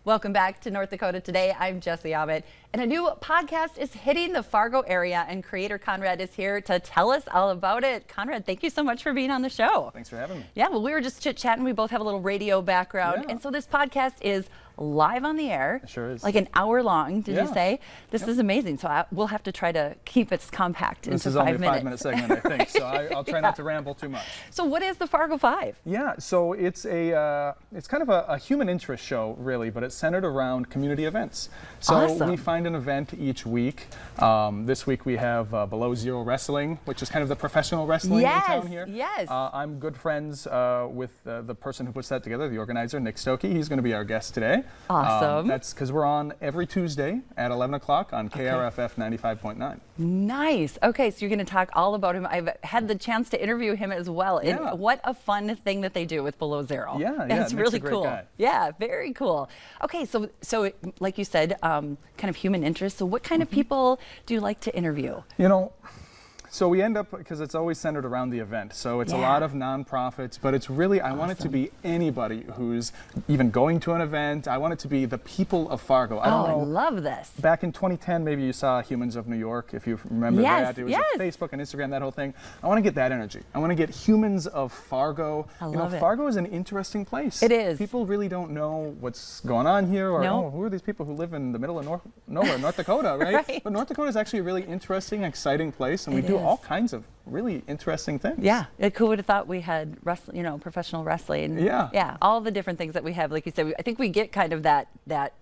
Welcome back to North Dakota Today. I'm Jessie Aamodt, and a new podcast is hitting the Fargo area, and creator Conrad is here to tell us all about it. Conrad, thank you so much for being on the show. Thanks for having me. Yeah, well, we were just chit-chatting. We both have a little radio background, and so this podcast is live on the air. It sure is. Like an hour long, did you say? This Yep. is amazing. So we'll have to try to keep it compact into 5 minutes. This is only a 5-minute segment, I think, so I'll try not to ramble too much. So what is the Fargo Five? Yeah, so it's kind of a human interest show, really, but it's centered around community events. So Awesome. we find an event each week. This week we have Below Zero Wrestling, which is kind of the professional wrestling in town here. Yes. I'm good friends with the person who puts that together, the organizer, Nick Stokey. He's going to be our guest today. Awesome. That's because we're on every Tuesday at 11 o'clock on KRFF 95.9. Nice. Okay, so you're going to talk all about him. I've had the chance to interview him as well. Yeah. And what a fun thing that they do with Below Zero. Yeah, That's Nick's a really great cool. guy. Yeah, very cool. Okay, so like you said, kind of human interest. So what kind of people do you like to interview? You know, so we end up, because it's always centered around the event, so it's a lot of nonprofits, but it's really, I want it to be anybody who's even going to an event. I want it to be the people of Fargo. I don't know. I love this. Back in 2010, maybe you saw Humans of New York, if you remember that. It was Facebook and Instagram, that whole thing. I want to get that energy. I want to get humans of Fargo. I love it. Fargo is an interesting place. It is. People really don't know what's going on here, or No. oh, who are these people who live in the middle of nowhere, North Dakota, right? Right. But North Dakota is actually a really interesting, exciting place, and we do all kinds of really interesting things. Yeah, who would have thought we had professional wrestling? Yeah, all the different things that we have. Like you said, I think we get kind of that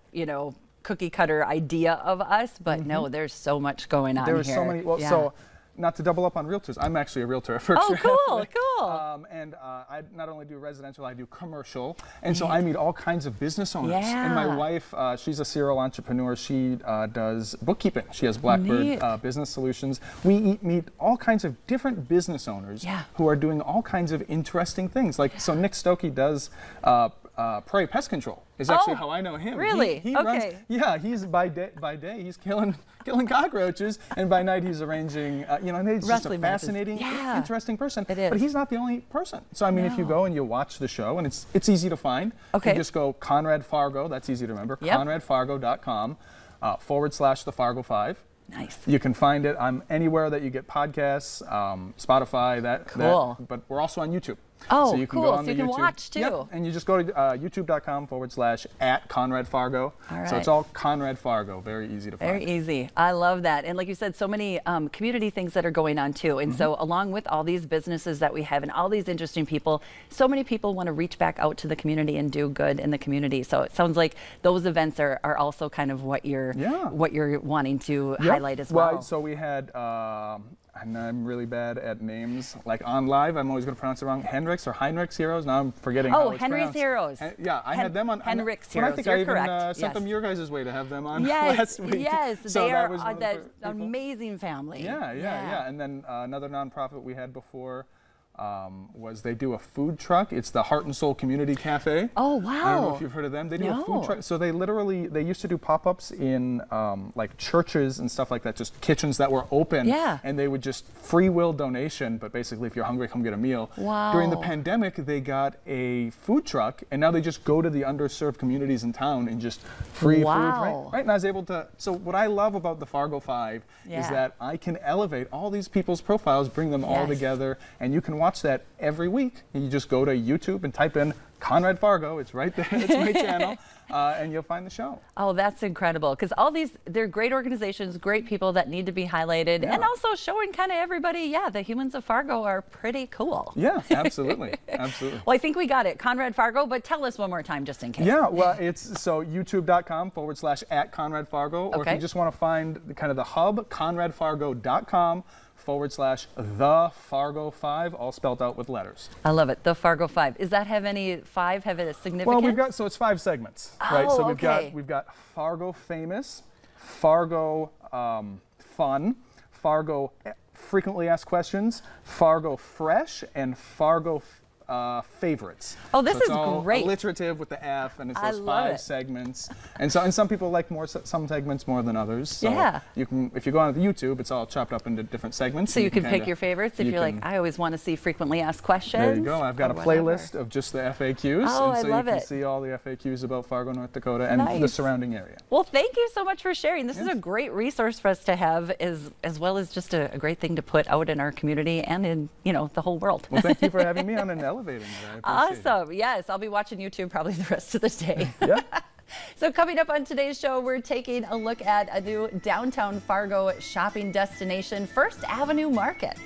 cookie cutter idea of us, but no, there's so much going on here. There are so many. Well, so not to double up on realtors, I'm actually a realtor. Oh, cool. And I not only do residential, I do commercial, and so I meet all kinds of business owners. And my wife, she's a serial entrepreneur. She does bookkeeping. She has Blackbird Business Solutions. We meet all kinds of different business owners who are doing all kinds of interesting things. Like, so Nick Stokey does Prairie Pest Control is actually how I know him. Really? He runs, he's by day he's killing cockroaches, and by night he's arranging, and he's just a fascinating, interesting person. It is. But he's not the only person. So I mean, if you go and you watch the show, and it's easy to find. You just go Conrad Fargo, that's easy to remember, conradfargo.com / the Fargo Five. Nice. You can find it on anywhere that you get podcasts, Spotify, Cool. but we're also on YouTube. Oh, so you can cool. go on so you can watch too. Yep. And you just go to youtube.com / Conrad Fargo. All right. So it's all Conrad Fargo. Very easy to find. Very easy. I love that. And like you said, so many community things that are going on too. And so along with all these businesses that we have and all these interesting people, so many people want to reach back out to the community and do good in the community. So it sounds like those events are also kind of what you're wanting to highlight as well. Well, so we had and I'm really bad at names. Like on live, I'm always going to pronounce it wrong. Henrik's or Heinrich's Heroes. Now I'm forgetting how it's Henry's pronounced. Heroes. I had them on. Henrik's Heroes. Heroes. I think I even correct. sent them your guys' way to have them on Yes, last week. yes, So they that are was one of the that people. amazing family. Yeah. And then another nonprofit we had before was they do a food truck. It's the Heart and Soul Community Cafe. Oh, wow. I don't know if you've heard of them. They do a food truck. So they used to do pop-ups in like churches and stuff like that, just kitchens that were open. Yeah. And they would just free will donation, but basically if you're hungry, come get a meal. Wow. During the pandemic, they got a food truck, and now they just go to the underserved communities in town and just free food. Right? And I was able to, so what I love about the Fargo Five is that I can elevate all these people's profiles, bring them all together, and you can watch that every week. You just go to YouTube and type in Conrad Fargo. It's right there. It's my channel, and you'll find the show. Oh, that's incredible. Because all these, they're great organizations, great people that need to be highlighted, and also showing kind of everybody, the humans of Fargo are pretty cool. Yeah, absolutely. Absolutely. Well, I think we got it. Conrad Fargo, but tell us one more time just in case. Yeah, well, it's so youtube.com / Conrad Fargo, or if you just want to find the hub, conradfargo.com / the Fargo Five, all spelled out with letters. I love it. The Fargo Five. Does that have any have a significance? Well, we've got, so it's 5 segments, right? So we've got Fargo Famous, Fargo Fun, Fargo Frequently Asked Questions, Fargo Fresh, and Fargo favorites. Oh, this so it's is all great. alliterative with the F, and it's I those love 5 it. segments. And some people like some segments more than others. So Yeah. you can, if you go on YouTube, it's all chopped up into different segments. So you can pick kinda, your favorites if you're like, I always want to see frequently asked questions. There you go. I've got a playlist of just the FAQs. Oh, and so I love you can it. see all the FAQs about Fargo, North Dakota and the Nice. surrounding area. Well, thank you so much for sharing. This is a great resource for us to have, as well as just a great thing to put out in our community and in, the whole world. Well, thank you for having me on and elevating it. I appreciate it. Awesome. Yes, I'll be watching YouTube probably the rest of the day. Yeah. So coming up on today's show, we're taking a look at a new downtown Fargo shopping destination, First Avenue Market.